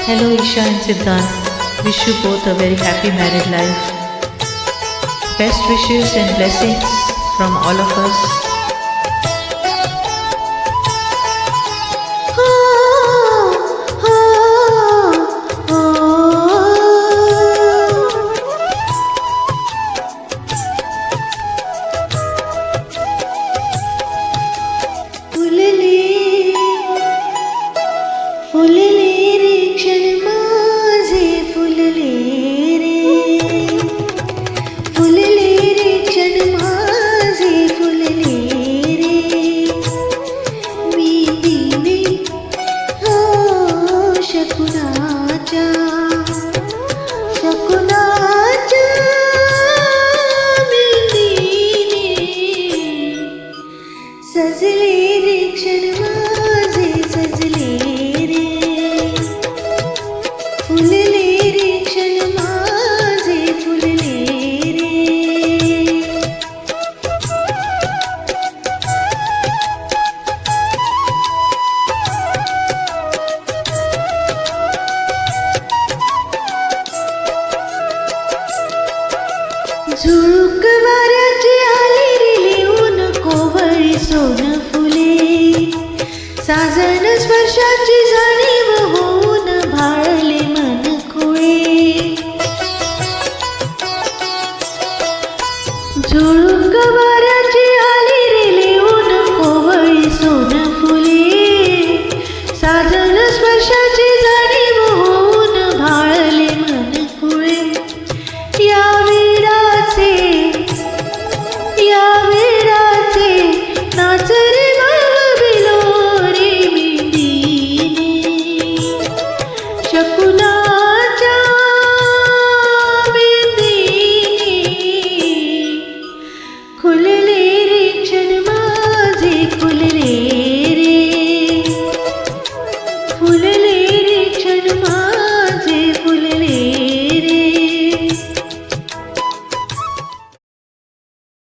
Hello Isha and Siddhant. Wish you both a very happy married life. Best wishes and blessings from all of us. सजले रे क्षण माझे सजले रे फुलले रे क्षण माझे फुलले रे झुळूक वाऱ्याची आली रे लिहून कोवळी सोन फुले साजन स्पर्शाची जाणीव होऊन भाळले मन खुळे झुळूक वाऱ्याची आली रे लिहून कोवळी सोन फुले साजन स्पर्शाची जाणीव होऊन भाळले मन खुळे या वेळाचे नाच रे बाबा बिलो रे मेंदीने शकुना